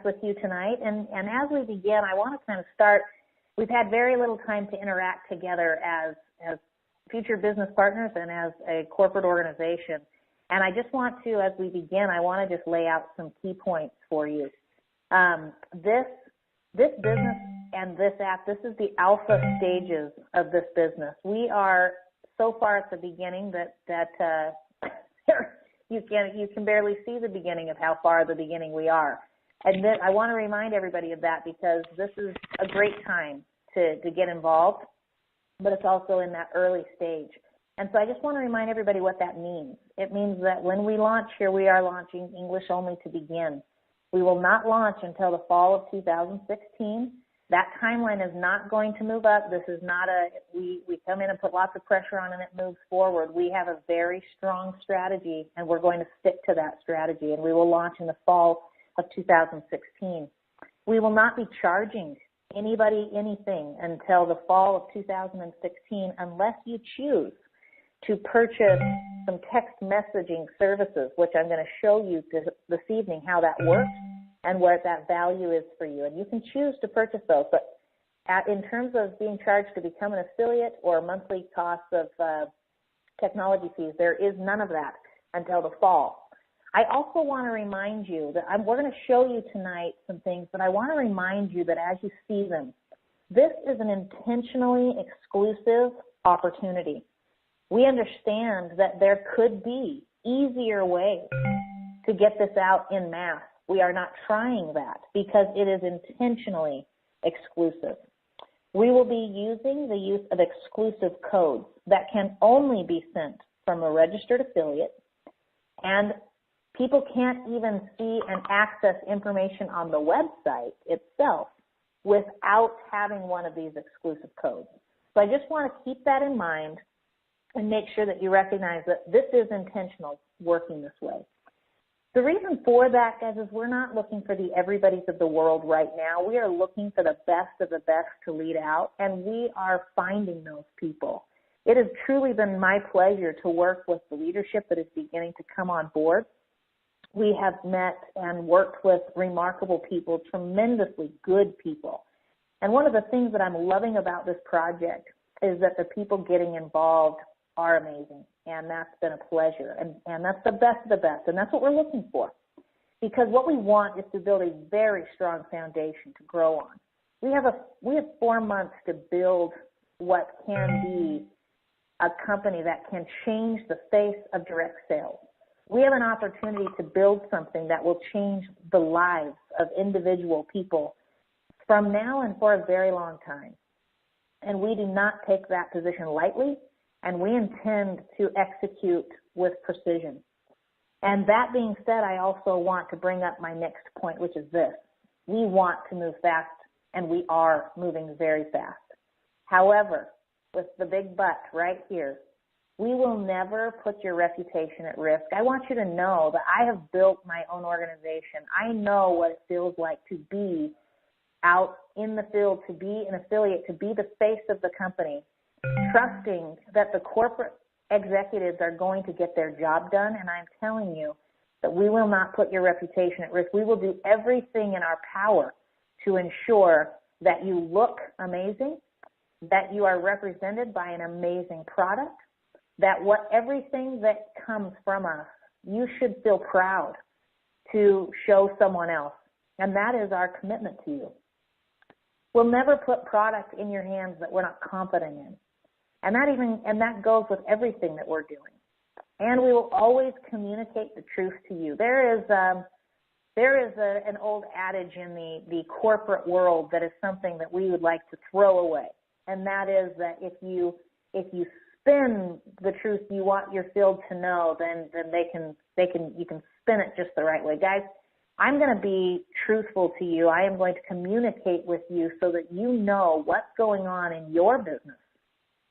with you tonight. And as we begin, I want to kind of start, we've had very little time to interact together as future business partners and as a corporate organization. And I just want to, as we begin, I want to just lay out some key points for you. This business and this app, this is the alpha stages of this business. We are so far at the beginning that you can barely see the beginning of how far the beginning we are. And then I want to remind everybody of that because this is a great time to get involved, but it's also in that early stage. And so I just want to remind everybody what that means. It means that when we launch here, we are launching English only to begin. We will not launch until the fall of 2016. That timeline is not going to move up. This is not we come in and put lots of pressure on and it moves forward. We have a very strong strategy and we're going to stick to that strategy, and we will launch in the fall of 2016. We will not be charging anybody anything until the fall of 2016 unless you choose to purchase some text messaging services, which I'm going to show you this evening how that works and what that value is for you. And you can choose to purchase those, but in terms of being charged to become an affiliate or monthly costs of technology fees, there is none of that until the fall. I also want to remind you that we're going to show you tonight some things, but I want to remind you that as you see them, this is an intentionally exclusive opportunity. We understand that there could be easier ways to get this out in mass. We are not trying that because it is intentionally exclusive. We will be using the use of exclusive codes that can only be sent from a registered affiliate, and people can't even see and access information on the website itself without having one of these exclusive codes. So I just want to keep that in mind and make sure that you recognize that this is intentional working this way. The reason for that, guys, is we're not looking for the everybody's of the world right now. We are looking for the best of the best to lead out, and we are finding those people. It has truly been my pleasure to work with the leadership that is beginning to come on board. We have met and worked with remarkable people, tremendously good people. And one of the things that I'm loving about this project is that the people getting involved are amazing, and that's been a pleasure, and that's the best of the best, and that's what we're looking for, because what we want is to build a very strong foundation to grow on. We have 4 months to build what can be a company that can change the face of direct sales. We have an opportunity to build something that will change the lives of individual people from now and for a very long time, and we do not take that position lightly, and we intend to execute with precision. And that being said, I also want to bring up my next point, which is this. We want to move fast, and we are moving very fast. However, with the big but right here, we will never put your reputation at risk. I want you to know that I have built my own organization. I know what it feels like to be out in the field, to be an affiliate, to be the face of the company, trusting that the corporate executives are going to get their job done. And I'm telling you that we will not put your reputation at risk. We will do everything in our power to ensure that you look amazing, that you are represented by an amazing product, that everything that comes from us, you should feel proud to show someone else. And that is our commitment to you. We'll never put product in your hands that we're not confident in. And that goes with everything that we're doing. And we will always communicate the truth to you. There is an old adage in the corporate world that is something that we would like to throw away. And that is that if you spin the truth you want your field to know, then you can spin it just the right way. Guys, I'm going to be truthful to you. I am going to communicate with you so that you know what's going on in your business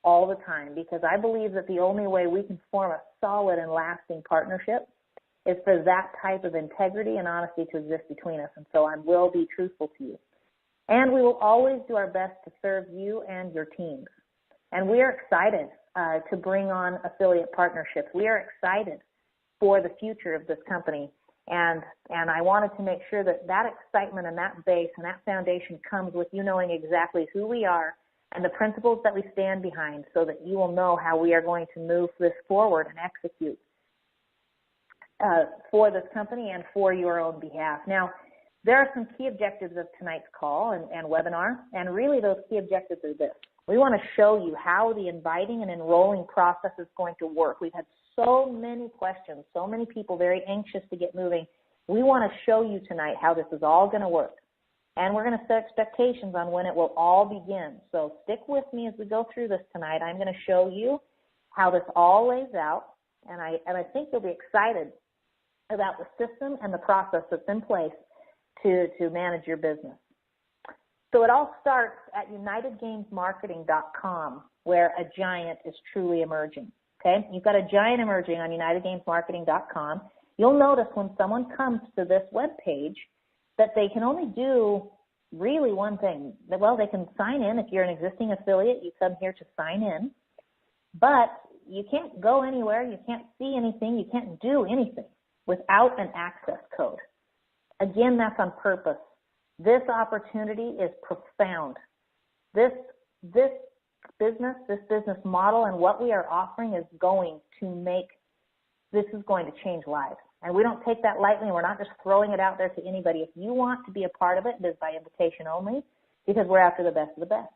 all the time, because I believe that the only way we can form a solid and lasting partnership is for that type of integrity and honesty to exist between us. And so I will be truthful to you. And we will always do our best to serve you and your teams. And we are excited to bring on affiliate partnerships. We are excited for the future of this company. And I wanted to make sure that that excitement and that base and that foundation comes with you knowing exactly who we are and the principles that we stand behind, so that you will know how we are going to move this forward and execute for this company and for your own behalf. Now, there are some key objectives of tonight's call and webinar, and really those key objectives are this. We want to show you how the inviting and enrolling process is going to work. We've had so many questions, so many people very anxious to get moving. We want to show you tonight how this is all going to work. And we're going to set expectations on when it will all begin. So stick with me as we go through this tonight. I'm going to show you how this all lays out, and I think you'll be excited about the system and the process that's in place to manage your business. So it all starts at UnitedGamesMarketing.com, where a giant is truly emerging. Okay, you've got a giant emerging on UnitedGamesMarketing.com. You'll notice when someone comes to this web page that they can only do really one thing. Well, they can sign in. If you're an existing affiliate, you come here to sign in, but you can't go anywhere. You can't see anything. You can't do anything without an access code. Again, that's on purpose. This opportunity is profound. This business model and what we are offering is going to change lives. And we don't take that lightly, and we're not just throwing it out there to anybody. If you want to be a part of it, it is by invitation only, because we're after the best of the best.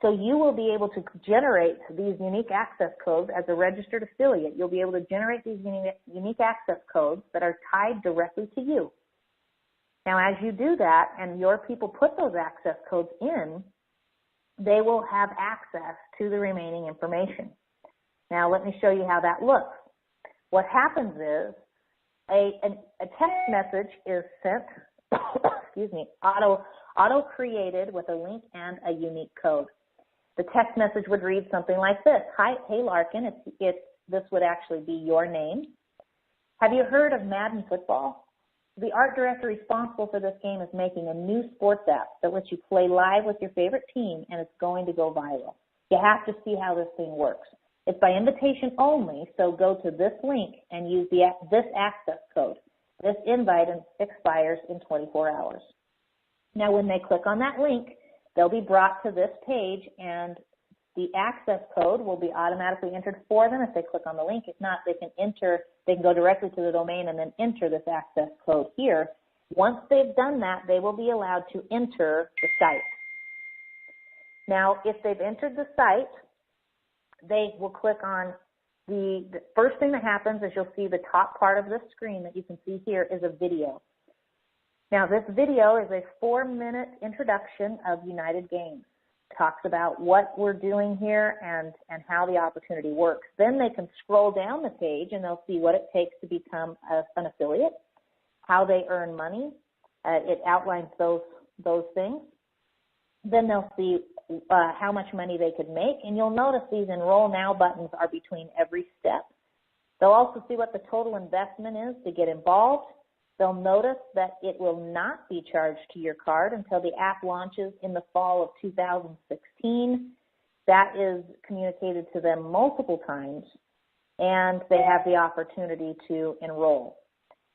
So you will be able to generate these unique access codes as a registered affiliate. You'll be able to generate these unique access codes that are tied directly to you. Now, as you do that and your people put those access codes in, they will have access to the remaining information. Now, let me show you how that looks. What happens is a text message is sent, auto-created with a link and a unique code. The text message would read something like this. Hi, hey Larkin, this would actually be your name. Have you heard of Madden Football? The art director responsible for this game is making a new sports app that lets you play live with your favorite team, and it's going to go viral. You have to see how this thing works. It's by invitation only, so go to this link and use this access code. This invite expires in 24 hours. Now, when they click on that link, they'll be brought to this page, and the access code will be automatically entered for them if they click on the link. If not, they can go directly to the domain and then enter this access code here. Once they've done that, they will be allowed to enter the site. Now, if they've entered the site, they will click on the first thing that happens is you'll see the top part of this screen that you can see here is a video. Now, this video is a 4-minute introduction of United Games. It talks about what we're doing here and how the opportunity works. Then they can scroll down the page and they'll see what it takes to become an affiliate, how they earn money. It outlines those things. Then they'll see how much money they could make, and you'll notice these Enroll Now buttons are between every step. They'll also see what the total investment is to get involved. They'll notice that it will not be charged to your card until the app launches in the fall of 2016. That is communicated to them multiple times, and they have the opportunity to enroll.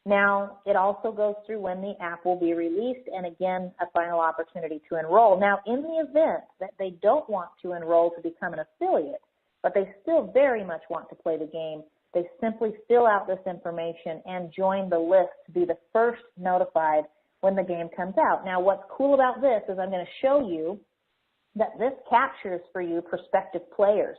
Now, it also goes through when the app will be released and, again, a final opportunity to enroll. Now, in the event that they don't want to enroll to become an affiliate, but they still very much want to play the game, they simply fill out this information and join the list to be the first notified when the game comes out. Now, what's cool about this is I'm going to show you that this captures for you prospective players.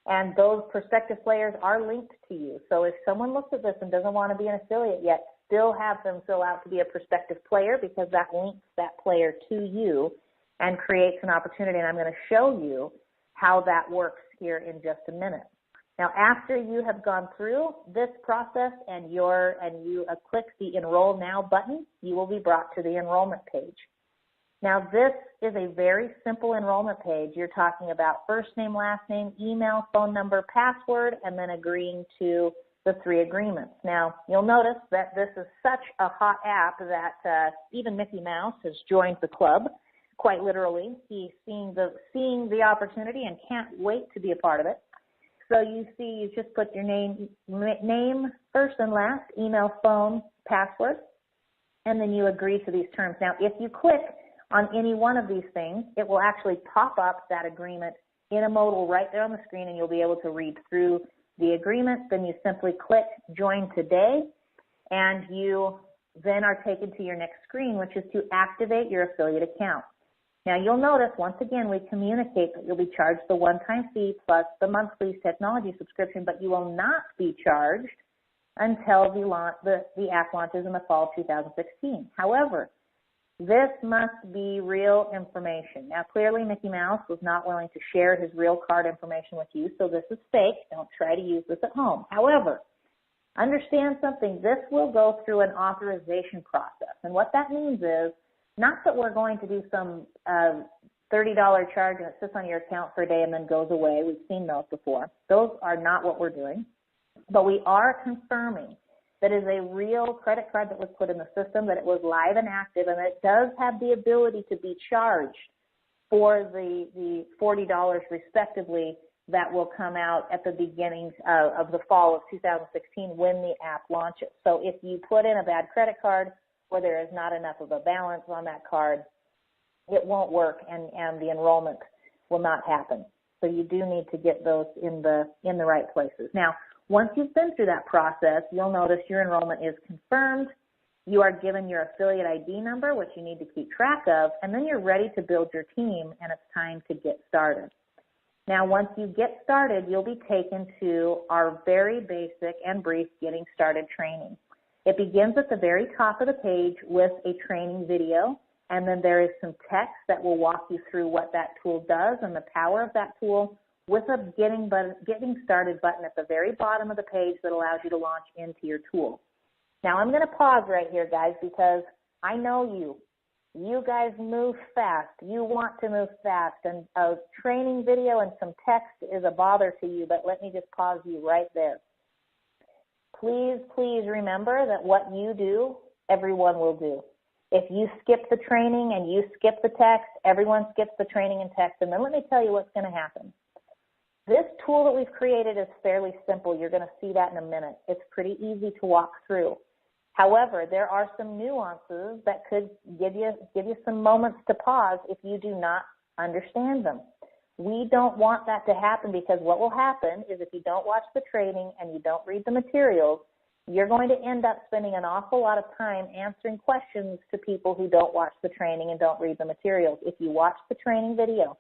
And those prospective players are linked to you. So if someone looks at this and doesn't want to be an affiliate yet, still have them fill out to be a prospective player, because that links that player to you and creates an opportunity. And I'm going to show you how that works here in just a minute. Now, after you have gone through this process and you click the Enroll Now button, you will be brought to the enrollment page. Now, this is a very simple enrollment page. You're talking about first name, last name, email, phone number, password, and then agreeing to the 3 agreements. Now, you'll notice that this is such a hot app that even Mickey Mouse has joined the club, quite literally. He's seeing the opportunity and can't wait to be a part of it. So you see, you just put your name, first and last, email, phone, password, and then you agree to these terms. Now, if you click on any one of these things, it will actually pop up that agreement in a modal right there on the screen, and you'll be able to read through the agreement. Then you simply click Join Today, and you then are taken to your next screen, which is to activate your affiliate account. Now, you'll notice, once again, we communicate that you'll be charged the one-time fee plus the monthly technology subscription, but you will not be charged until the app launches in the fall of 2016. However, this must be real information. Now, clearly, Mickey Mouse was not willing to share his real card information with you, so this is fake. Don't try to use this at home. However, understand something. This will go through an authorization process, and what that means is not that we're going to do some $30 charge and it sits on your account for a day and then goes away. We've seen those before. Those are not what we're doing, but we are confirming that is a real credit card that was put in the system, that it was live and active, and it does have the ability to be charged for the $40 respectively that will come out at the beginning of the fall of 2016 when the app launches. So if you put in a bad credit card or there is not enough of a balance on that card, it won't work, and the enrollment will not happen. So you do need to get those in the right places. Now, once you've been through that process, you'll notice your enrollment is confirmed. You are given your affiliate ID number, which you need to keep track of, and then you're ready to build your team, and it's time to get started. Now, once you get started, you'll be taken to our very basic and brief Getting Started training. It begins at the very top of the page with a training video, and then there is some text that will walk you through what that tool does and the power of that tool, with a getting started button at the very bottom of the page that allows you to launch into your tool. Now, I'm going to pause right here, guys, because I know you. You guys move fast. You want to move fast, and a training video and some text is a bother to you, but let me just pause you right there. Please, please remember that what you do, everyone will do. If you skip the training and you skip the text, everyone skips the training and text, and then let me tell you what's going to happen. This tool that we've created is fairly simple. You're going to see that in a minute. It's pretty easy to walk through. However, there are some nuances that could give you some moments to pause if you do not understand them. We don't want that to happen, because what will happen is if you don't watch the training and you don't read the materials, you're going to end up spending an awful lot of time answering questions to people who don't watch the training and don't read the materials. If you watch the training video,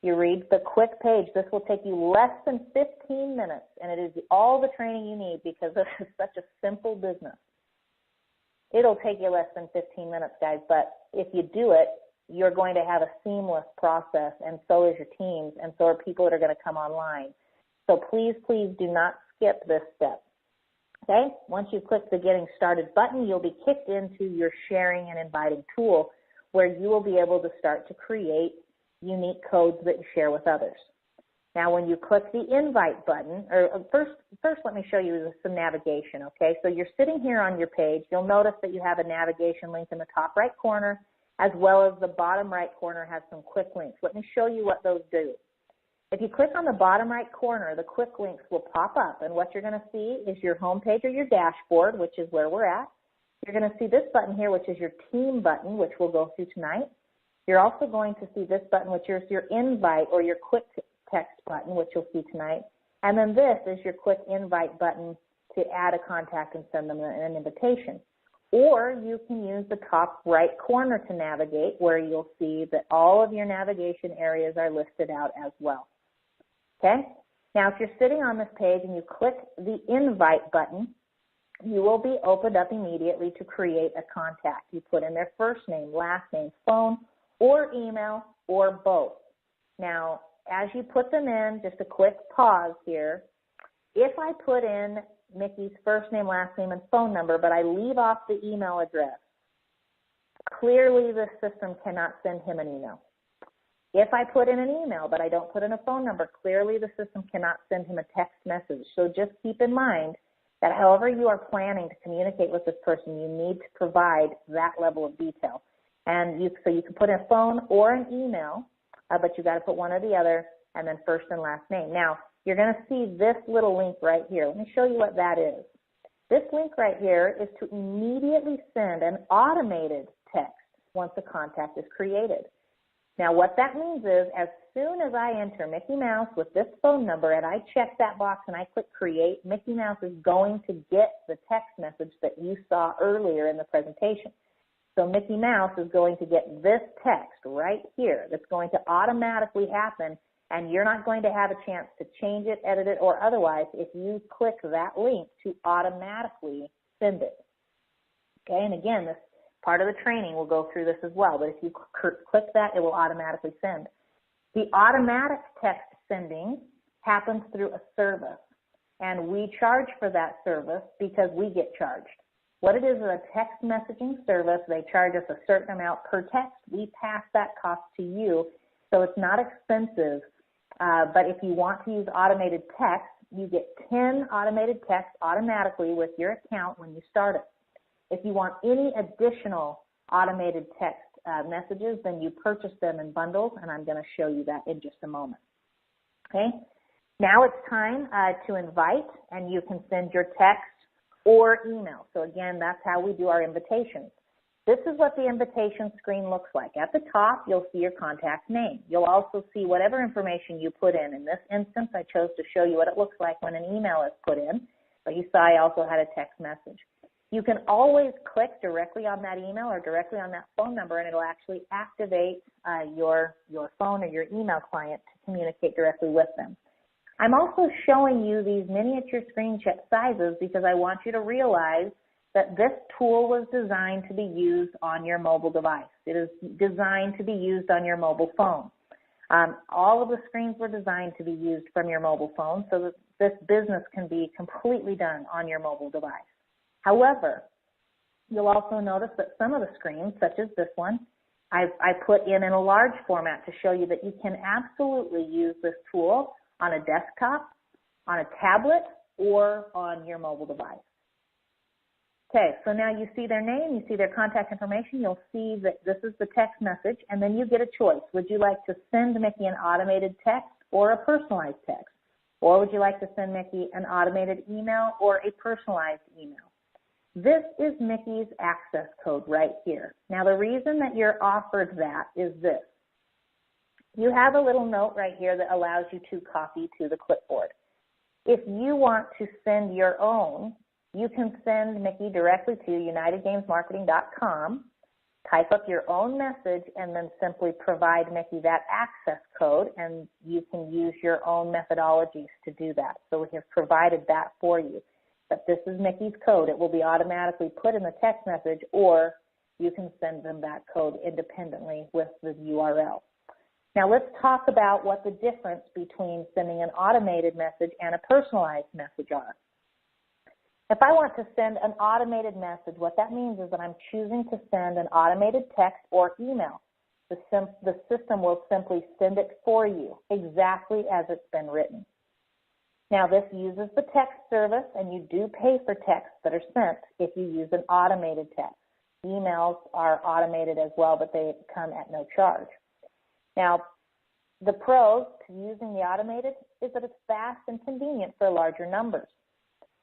you read the quick page, this will take you less than 15 minutes, and it is all the training you need because this is such a simple business. It'll take you less than 15 minutes, guys, but if you do it, you're going to have a seamless process, and so is your teams, and so are people that are going to come online. So please, please do not skip this step. Okay? Once you click the Getting Started button, you'll be kicked into your sharing and inviting tool, where you will be able to start to create unique codes that you share with others. Now, when you click the invite button, or first let me show you some navigation, okay? So you're sitting here on your page. You'll notice that you have a navigation link in the top right corner, as well as the bottom right corner has some quick links. Let me show you what those do. If you click on the bottom right corner, the quick links will pop up, and what you're going to see is your home page or your dashboard, which is where we're at. You're going to see this button here, which is your team button, which we'll go through tonight. You're also going to see this button, which is your invite or your quick text button, which you'll see tonight. And then this is your quick invite button to add a contact and send them an invitation. Or you can use the top right corner to navigate, where you'll see that all of your navigation areas are listed out as well. Okay? Now, if you're sitting on this page and you click the invite button, you will be opened up immediately to create a contact. You put in their first name, last name, phone, or email, or both. Now, as you put them in, just a quick pause here. If I put in Mickey's first name, last name, and phone number, but I leave off the email address, clearly the system cannot send him an email. If I put in an email, but I don't put in a phone number, clearly the system cannot send him a text message. So just keep in mind that however you are planning to communicate with this person, you need to provide that level of detail. And so you can put in a phone or an email, but you got to put one or the other, and then first and last name. Now, you're going to see this little link right here. Let me show you what that is. This link right here is to immediately send an automated text once a contact is created. Now, what that means is as soon as I enter Mickey Mouse with this phone number and I check that box and I click create, Mickey Mouse is going to get the text message that you saw earlier in the presentation. So Mickey Mouse is going to get this text right here that's going to automatically happen, and you're not going to have a chance to change it, edit it, or otherwise if you click that link to automatically send it. Okay, and again, this part of the training will go through this as well, but if you click that, it will automatically send. The automatic text sending happens through a service, and we charge for that service because we get charged. What it is a text messaging service. They charge us a certain amount per text. We pass that cost to you, so it's not expensive. But if you want to use automated text, you get 10 automated texts automatically with your account when you start it. If you want any additional automated text messages, then you purchase them in bundles, and I'm going to show you that in just a moment. Okay, now it's time to invite, and you can send your text or email. So again, that's how we do our invitations. This is what the invitation screen looks like. At the top, you'll see your contact name. You'll also see whatever information you put in. In this instance, I chose to show you what it looks like when an email is put in, but you saw I also had a text message. You can always click directly on that email or directly on that phone number, and it'll actually activate your phone or your email client to communicate directly with them. I'm also showing you these miniature screenshot sizes because I want you to realize that this tool was designed to be used on your mobile device. It is designed to be used on your mobile phone. All of the screens were designed to be used from your mobile phone so that this business can be completely done on your mobile device. However, you'll also notice that some of the screens, such as this one, I put in a large format to show you that you can absolutely use this tool on a desktop, on a tablet, or on your mobile device. Okay, so now you see their name, you see their contact information, you'll see that this is the text message, and then you get a choice. Would you like to send Mickey an automated text or a personalized text? Or would you like to send Mickey an automated email or a personalized email? This is Mickey's access code right here. Now, the reason that you're offered that is this. You have a little note right here that allows you to copy to the clipboard. If you want to send your own, you can send Mickey directly to UnitedGamesMarketing.com, type up your own message, and then simply provide Mickey that access code, and you can use your own methodologies to do that. So we have provided that for you. But this is Mickey's code. It will be automatically put in the text message, or you can send them that code independently with the URL. Now let's talk about what the difference between sending an automated message and a personalized message are. If I want to send an automated message, what that means is that I'm choosing to send an automated text or email. The system will simply send it for you exactly as it's been written. Now, this uses the text service, and you do pay for texts that are sent if you use an automated text. Emails are automated as well, but they come at no charge. Now, the pros to using the automated is that it's fast and convenient for larger numbers.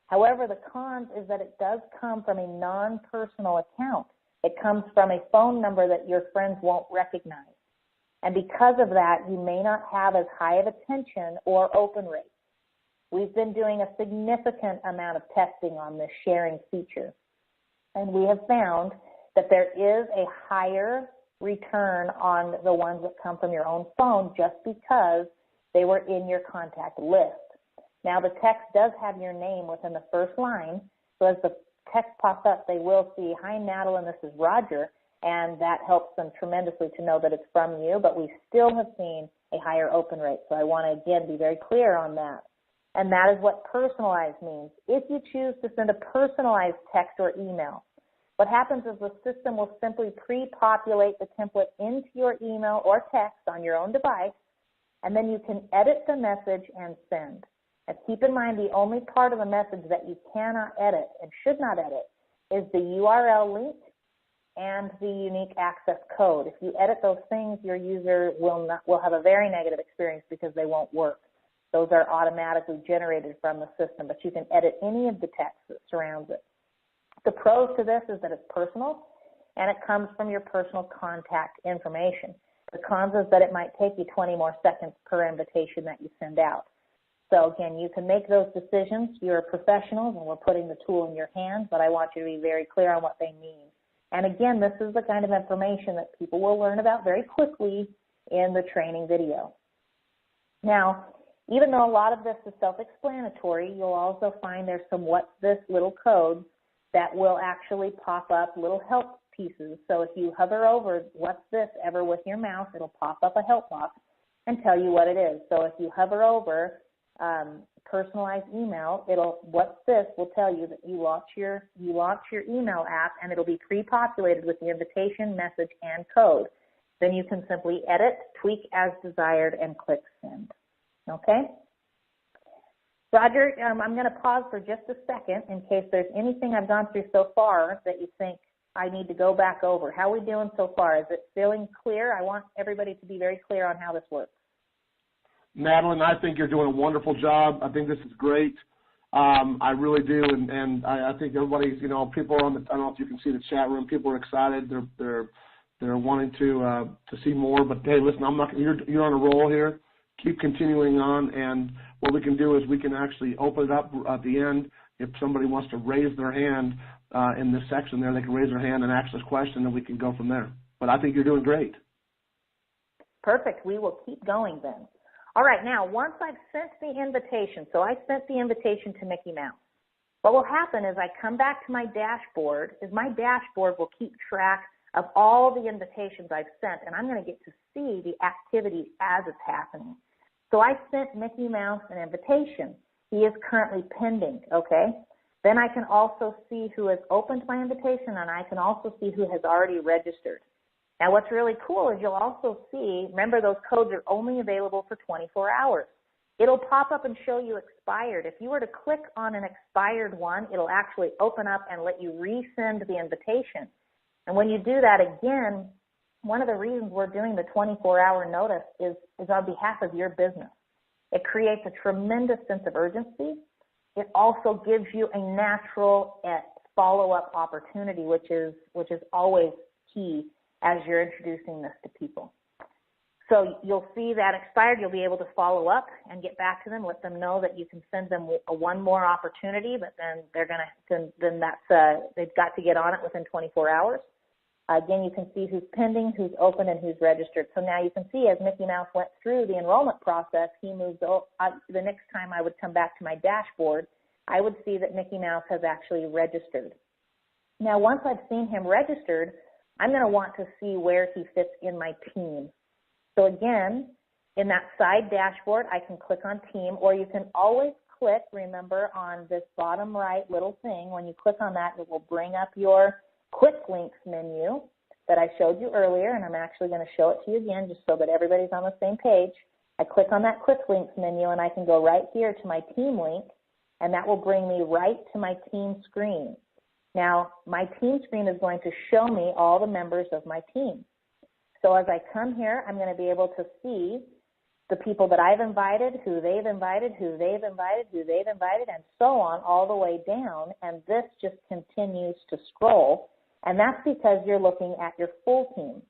However, the cons is that it does come from a non-personal account. It comes from a phone number that your friends won't recognize. And because of that, you may not have as high of attention or open rate. We've been doing a significant amount of testing on this sharing feature, and we have found that there is a higher return on the ones that come from your own phone just because they were in your contact list. Now, the text does have your name within the first line, so as the text pops up, they will see, "Hi, Madeline, this is Roger," and that helps them tremendously to know that it's from you, but we still have seen a higher open rate, so I want to, again, be very clear on that. And that is what personalized means. If you choose to send a personalized text or email, what happens is the system will simply pre-populate the template into your email or text on your own device, and then you can edit the message and send. And keep in mind, the only part of the message that you cannot edit and should not edit is the URL link and the unique access code. If you edit those things, your user will have a very negative experience because they won't work. Those are automatically generated from the system, but you can edit any of the text that surrounds it. The pros to this is that it's personal, and it comes from your personal contact information. The cons is that it might take you 20 more seconds per invitation that you send out. So again, you can make those decisions. You're professionals, and we're putting the tool in your hands, but I want you to be very clear on what they mean. And again, this is the kind of information that people will learn about very quickly in the training video. Now, even though a lot of this is self-explanatory, you'll also find there's some what's this little codes that will actually pop up little help pieces. So if you hover over what's this ever with your mouse, it'll pop up a help box and tell you what it is. So if you hover over personalized email, what's this will tell you that you launch your email app, and it'll be pre-populated with the invitation, message, and code. Then you can simply edit, tweak as desired, and click send. Okay? Roger, I'm going to pause for just a second in case there's anything I've gone through so far that you think I need to go back over. How are we doing so far? Is it feeling clear? I want everybody to be very clear on how this works. Madeline, I think you're doing a wonderful job. I think this is great. I really do, and I think everybody's, people are on the, I don't know if you can see the chat room, people are excited. They're wanting to see more, but hey, listen, you're on a roll here. Keep continuing on, and what we can do is we can actually open it up at the end. If somebody wants to raise their hand in this section there, they can raise their hand and ask this question, and we can go from there. But I think you're doing great. Perfect. We will keep going then. All right, now, once I've sent the invitation, so I sent the invitation to Mickey Mouse. What will happen is I come back to my dashboard, my dashboard will keep track of all the invitations I've sent, and I'm going to get to see the activity as it's happening. So I sent Mickey Mouse an invitation. He is currently pending, okay? Then I can also see who has opened my invitation, and I can also see who has already registered. Now, what's really cool is you'll also see, remember, those codes are only available for 24 hours. It'll pop up and show you expired. If you were to click on an expired one, it'll actually open up and let you resend the invitation. And when you do that again, one of the reasons we're doing the 24-hour notice is on behalf of your business. It creates a tremendous sense of urgency. It also gives you a natural follow-up opportunity, which is always key as you're introducing this to people. So you'll see that expired, you'll be able to follow up and get back to them, let them know that you can send them one more opportunity, but then they've got to get on it within 24 hours. Again, you can see who's pending, who's open, and who's registered. So now you can see as Mickey Mouse went through the enrollment process, he moved the next time I would come back to my dashboard, I would see that Mickey Mouse has actually registered. Now, once I've seen him registered, I'm going to want to see where he fits in my team. So again, in that side dashboard, I can click on team, or you can always click, remember, on this bottom right little thing. When you click on that, it will bring up your quick links menu that I showed you earlier, and I'm actually going to show it to you again just so that everybody's on the same page. I click on that quick links menu, and I can go right here to my team link, and that will bring me right to my team screen. Now, my team screen is going to show me all the members of my team. So as I come here, I'm going to be able to see the people that I've invited, who they've invited, who they've invited, who they've invited, and so on all the way down, and this just continues to scroll, and that's because you're looking at your full team.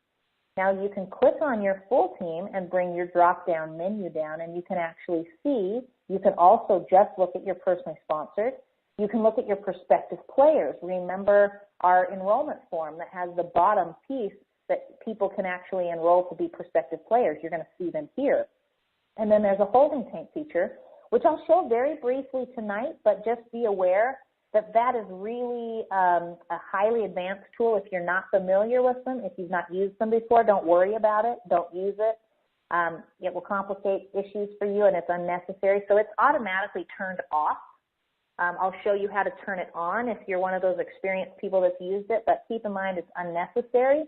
Now, you can click on your full team and bring your drop-down menu down, and you can actually see, you can also just look at your personally sponsored. You can look at your prospective players. Remember our enrollment form that has the bottom piece that people can actually enroll to be prospective players. You're going to see them here. And then there's a holding tank feature, which I'll show very briefly tonight, but just be aware that that is really a highly advanced tool. If you're not familiar with them, if you've not used them before, don't worry about it. Don't use it. It will complicate issues for you, and it's unnecessary. So it's automatically turned off. I'll show you how to turn it on if you're one of those experienced people that's used it, but keep in mind it's unnecessary.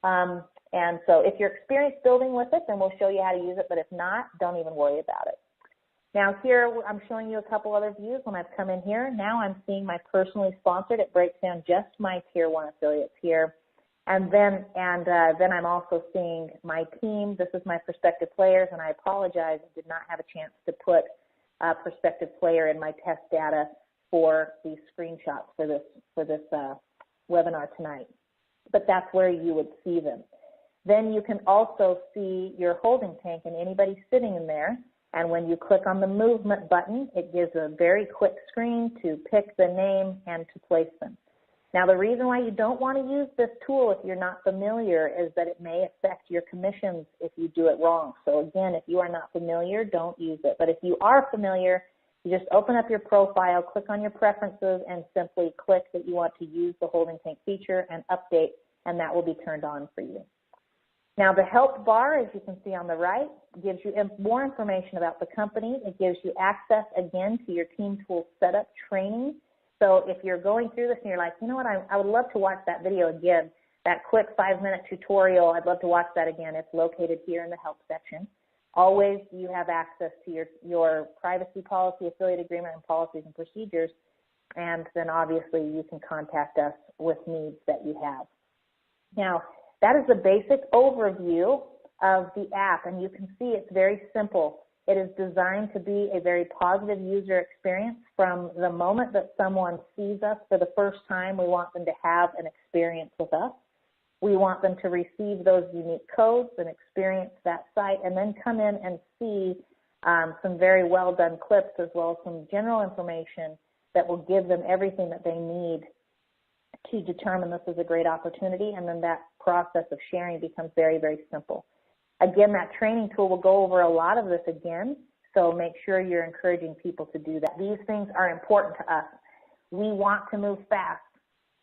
And so if you're experienced building with it, then we'll show you how to use it, but if not, don't even worry about it. Now here, I'm showing you a couple other views when I've come in here. Now I'm seeing my personally sponsored. It breaks down just my Tier 1 affiliates here. And then I'm also seeing my team. This is my prospective players, and I apologize, I did not have a chance to put a prospective player in my test data for these screenshots for this webinar tonight. But that's where you would see them. Then you can also see your holding tank and anybody sitting in there. And when you click on the movement button, it gives a very quick screen to pick the name and to place them. Now, the reason why you don't want to use this tool if you're not familiar is that it may affect your commissions if you do it wrong. So again, if you are not familiar, don't use it. But if you are familiar, you just open up your profile, click on your preferences, and simply click that you want to use the holding tank feature and update, and that will be turned on for you. Now, the help bar, as you can see on the right, gives you more information about the company. It gives you access, again, to your Team Tools setup training. So if you're going through this and you're like, you know what, I would love to watch that video again, that quick 5-minute tutorial, I'd love to watch that again. It's located here in the help section. Always you have access to your privacy policy, affiliate agreement, and policies and procedures. And then obviously you can contact us with needs that you have. Now, that is the basic overview of the app, and you can see it's very simple. It is designed to be a very positive user experience. From the moment that someone sees us for the first time, we want them to have an experience with us. We want them to receive those unique codes and experience that site, and then come in and see some very well done clips as well as some general information that will give them everything that they need to determine this is a great opportunity, and then that process of sharing becomes very, very simple. Again, that training tool will go over a lot of this again, so make sure you're encouraging people to do that. These things are important to us. We want to move fast,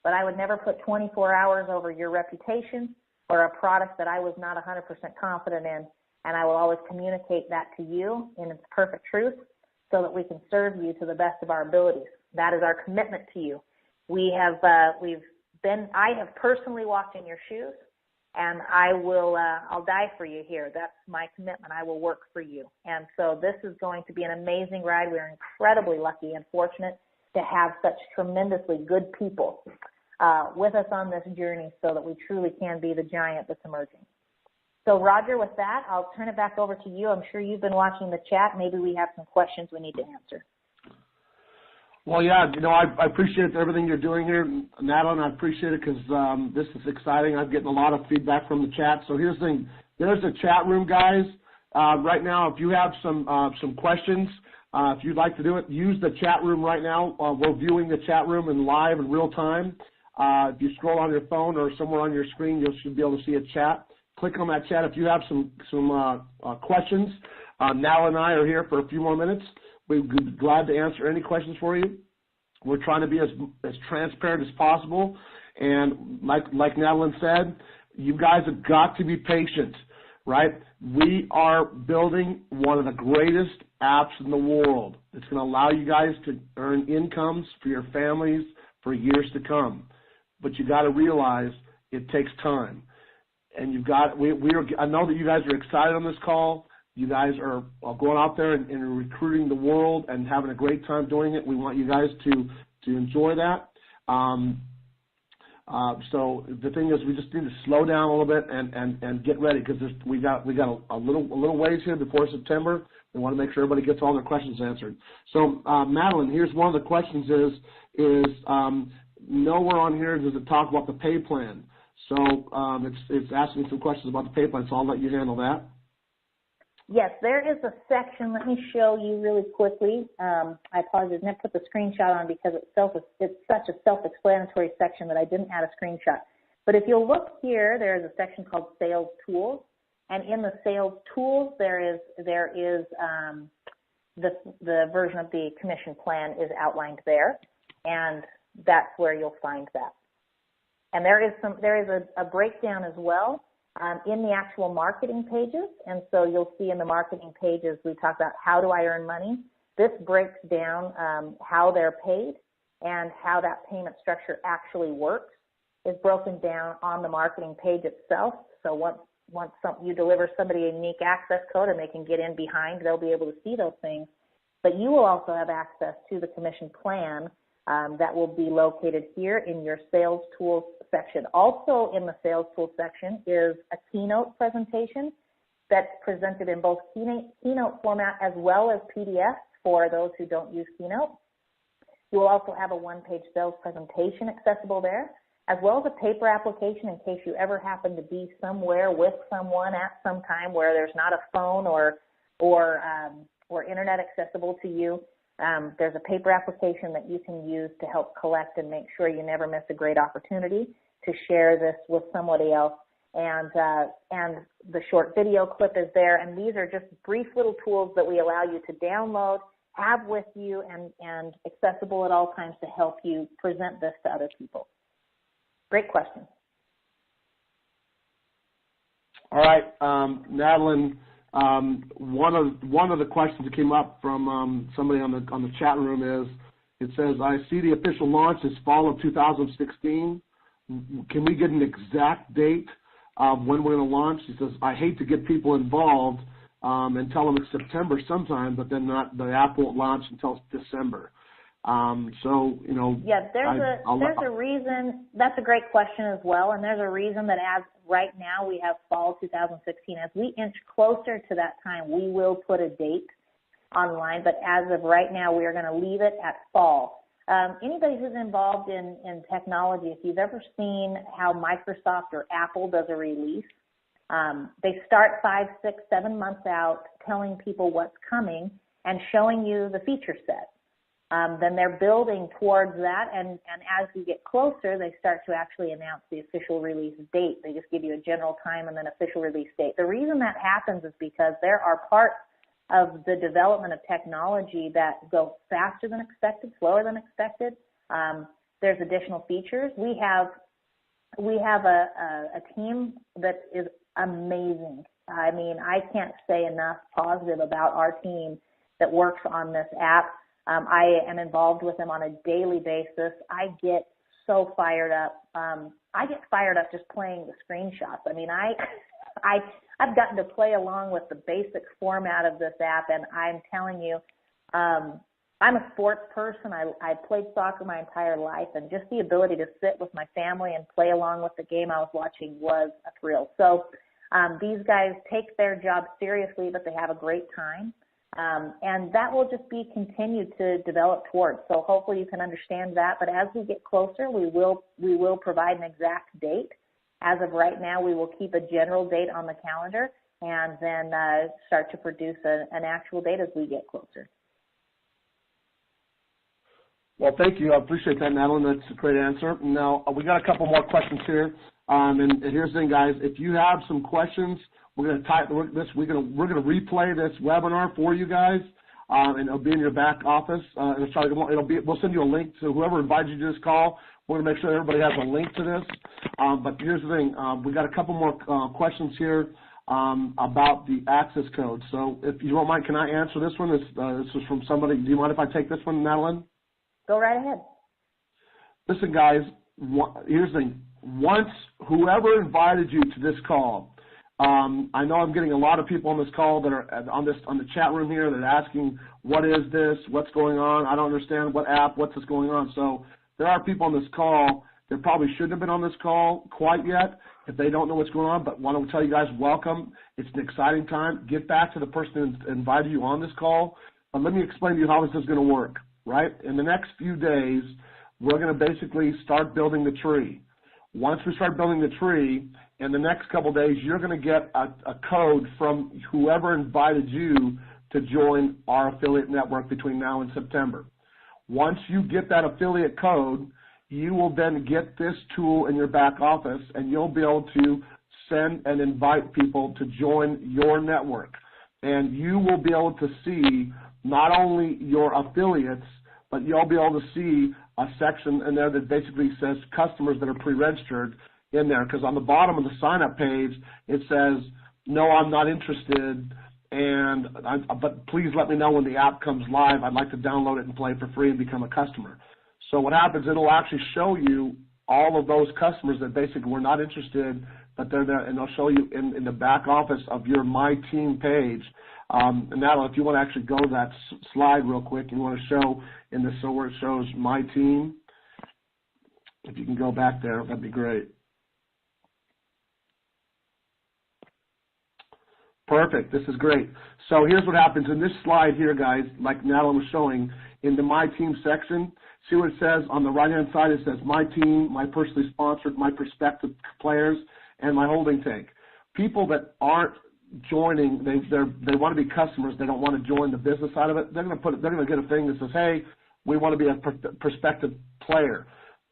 but I would never put 24 hours over your reputation or a product that I was not 100% confident in, and I will always communicate that to you in its perfect truth so that we can serve you to the best of our abilities. That is our commitment to you. I have personally walked in your shoes, and I'll die for you here. That's my commitment. I will work for you. And so this is going to be an amazing ride. We're incredibly lucky and fortunate to have such tremendously good people with us on this journey so that we truly can be the giant that's emerging. So Roger, with that, I'll turn it back over to you. I'm sure you've been watching the chat. Maybe we have some questions we need to answer. Well, yeah, I appreciate everything you're doing here, Madeline. I appreciate it because this is exciting. I'm getting a lot of feedback from the chat. So here's the thing. There's a chat room, guys. Right now, if you have some questions, if you'd like to do it, use the chat room right now. We're viewing the chat room in live in real time. If you scroll on your phone or somewhere on your screen, you should be able to see a chat. Click on that chat. If you have some questions, Nal and I are here for a few more minutes. We'd be glad to answer any questions for you. We're trying to be as transparent as possible. And like Madeline said, you guys have got to be patient, right? We are building one of the greatest apps in the world. It's going to allow you guys to earn incomes for your families for years to come. But you got to realize it takes time. And I know that you guys are excited on this call. You guys are going out there and recruiting the world and having a great time doing it. We want you guys to enjoy that. So the thing is, we just need to slow down a little bit and get ready because we got a little ways here before September. We want to make sure everybody gets all their questions answered. So Madeline, here's one of the questions is nowhere on here does it talk about the pay plan. So it's asking some questions about the pay plan. So I'll let you handle that. Yes, there is a section. Let me show you really quickly. I apologize, I didn't put the screenshot on because it's such a self-explanatory section that I didn't add a screenshot. But if you'll look here, there is a section called Sales Tools, and in the Sales Tools, there is the version of the commission plan is outlined there, and that's where you'll find that. And there is a breakdown as well. In the actual marketing pages, and so you'll see in the marketing pages we talk about how do I earn money. This breaks down how they're paid and how that payment structure actually works is broken down on the marketing page itself. So once you deliver somebody a unique access code and they can get in behind, they'll be able to see those things. But you will also have access to the commission plan that will be located here in your Sales Tools section. Also in the Sales Tools section is a keynote presentation that's presented in both keynote format as well as PDF for those who don't use Keynote. You will also have a one-page sales presentation accessible there, as well as a paper application in case you ever happen to be somewhere with someone at some time where there's not a phone or internet accessible to you. There's a paper application that you can use to help collect and make sure you never miss a great opportunity to share this with somebody else. And the short video clip is there, and these are just brief little tools that we allow you to download, have with you, and accessible at all times to help you present this to other people. Great question. All right, Madeline, one of the questions that came up from somebody on the chat room is, it says, I see the official launch is fall of 2016. Can we get an exact date of when we're going to launch? He says, I hate to get people involved and tell them it's September sometime, but then the app won't launch until December. So, you know. Yeah, there's a reason. That's a great question as well, and there's a reason that as right now we have fall 2016. As we inch closer to that time, we will put a date online, but as of right now, we are going to leave it at fall. Anybody who's involved in technology, if you've ever seen how Microsoft or Apple does a release, they start 5, 6, 7 months out telling people what's coming and showing you the feature set. Then they're building towards that, and as you get closer, they start to actually announce the official release date. They just give you a general time and then official release date. The reason that happens is because there are parts of the development of technology that go faster than expected, slower than expected. There's additional features. We have a team that is amazing. I mean, I can't say enough positive about our team that works on this app. I am involved with them on a daily basis. I get so fired up. I get fired up just playing the screenshots. I mean, I've gotten to play along with the basic format of this app, and I'm telling you, I'm a sports person. I played soccer my entire life, and just the ability to sit with my family and play along with the game I was watching was a thrill. So these guys take their job seriously, but they have a great time. And that will just be continued to develop towards. So hopefully you can understand that. But as we get closer, we will provide an exact date. As of right now, we will keep a general date on the calendar and then start to produce an actual date as we get closer. Well, thank you. I appreciate that, Madeline. That's a great answer. Now, we got a couple more questions here. And here's the thing, guys. If you have some questions, we're going to type this. We're going to replay this webinar for you guys, and it'll be in your back office. We'll send you a link to whoever invited you to this call. We're going to make sure everybody has a link to this. But here's the thing. We got a couple more questions here about the access code. So if you don't mind, can I answer this one? This is from somebody. Do you mind if I take this one, Madeline? Go right ahead. Listen, guys. Here's the thing. Once whoever invited you to this call, I know I'm getting a lot of people on this call that are on the chat room here that are asking, what is this? What's going on? I don't understand what app, what's this going on? So there are people on this call that probably shouldn't have been on this call quite yet if they don't know what's going on, but want to tell you guys welcome. It's an exciting time. Get back to the person who invited you on this call. But let me explain to you how this is going to work, right? In the next few days, we're going to basically start building the tree. Once we start building the tree, in the next couple of days, you're going to get a code from whoever invited you to join our affiliate network between now and September. Once you get that affiliate code, you will then get this tool in your back office, and you'll be able to send and invite people to join your network. And you will be able to see not only your affiliates, but you'll be able to see a section in there that basically says customers that are pre-registered in there, because on the bottom of the sign-up page, it says, no, I'm not interested, but please let me know when the app comes live. I'd like to download it and play for free and become a customer. So what happens, it'll actually show you all of those customers that basically were not interested, but they're there, and they'll show you in the back office of your My Team page. And now, if you want to actually go to that slide real quick, and you want to show in the so where it shows my team, if you can go back there, that'd be great. Perfect. This is great. So here's what happens in this slide here, guys, like Natalie was showing, in the My Team section. See what it says on the right-hand side? It says My Team, My Personally Sponsored, My Prospective Players, and My Holding Tank. People that aren't joining, they want to be customers. They don't want to join the business side of it. They're going to get a thing that says, hey, we want to be a prospective player.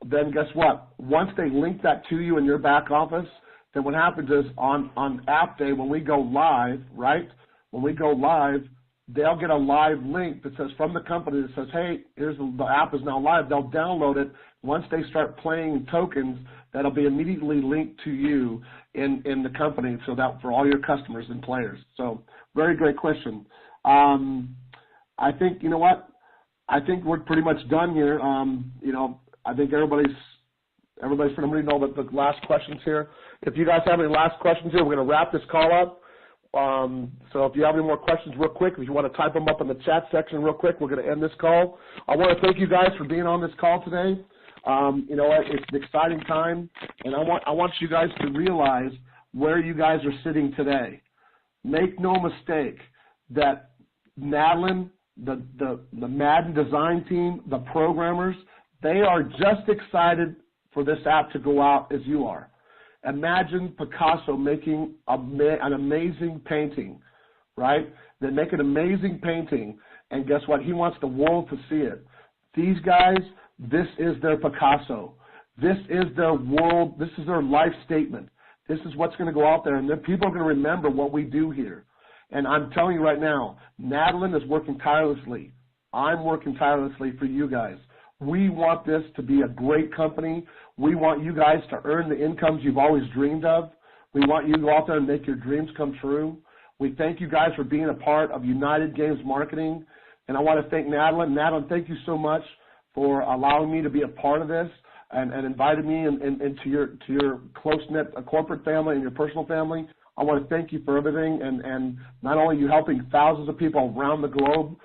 Then guess what? Once they link that to you in your back office, then what happens is on app day when we go live, right? When we go live, they'll get a live link that says from the company that says, hey, here's the app is now live. They'll download it. Once they start playing tokens, that'll be immediately linked to you in the company, so that for all your customers and players. So very great question. I think, you know what? I think we're pretty much done here. You know, I think everybody's for somebody know about the last questions here. If you guys have any last questions here, we're going to wrap this call up. So if you have any more questions real quick, if you want to type them up in the chat section real quick, we're going to end this call. I want to thank you guys for being on this call today. You know what, it's an exciting time, and I want you guys to realize where you guys are sitting today. Make no mistake that Madeline, the Madden design team, the programmers, they are just excited for this app to go out as you are. Imagine Picasso making an amazing painting, right? They make an amazing painting, and guess what? He wants the world to see it. These guys, this is their Picasso. This is their world. This is their life statement. This is what's going to go out there, and then people are going to remember what we do here. And I'm telling you right now, Madeline is working tirelessly. I'm working tirelessly for you guys. We want this to be a great company. We want you guys to earn the incomes you've always dreamed of. We want you to go out there and make your dreams come true. We thank you guys for being a part of United Games Marketing. And I want to thank Madeline. Madeline, thank you so much for allowing me to be a part of this and invited me into your close-knit corporate family and your personal family. I want to thank you for everything, and not only you helping thousands of people around the globe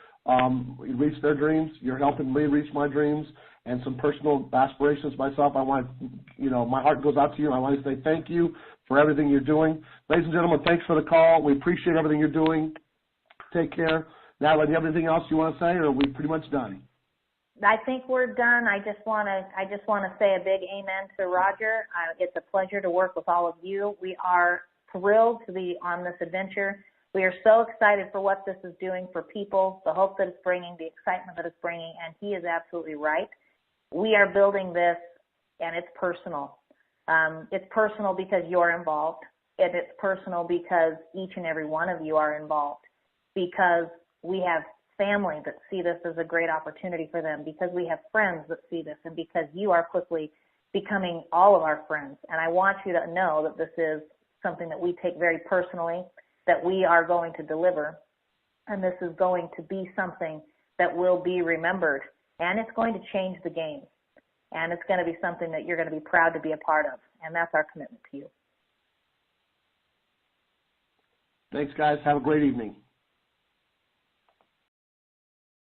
reach their dreams, you're helping me reach my dreams and some personal aspirations myself. I want to, you know, my heart goes out to you. I want to say thank you for everything you're doing. Ladies and gentlemen, thanks for the call. We appreciate everything you're doing. Take care. Natalie, do you have anything else you want to say, or are we pretty much done? I think we're done. I just want to say a big amen to Roger. It's a pleasure to work with all of you. We are thrilled to be on this adventure. We are so excited for what this is doing for people, the hope that it's bringing, the excitement that it's bringing, and he is absolutely right. We are building this, and it's personal. It's personal because you're involved, and it's personal because each and every one of you are involved, because we have family that see this as a great opportunity for them, because we have friends that see this, and because you are quickly becoming all of our friends. And I want you to know that this is something that we take very personally, that we are going to deliver, and this is going to be something that will be remembered, and it's going to change the game, and it's going to be something that you're going to be proud to be a part of, and that's our commitment to you. Thanks, guys. Have a great evening.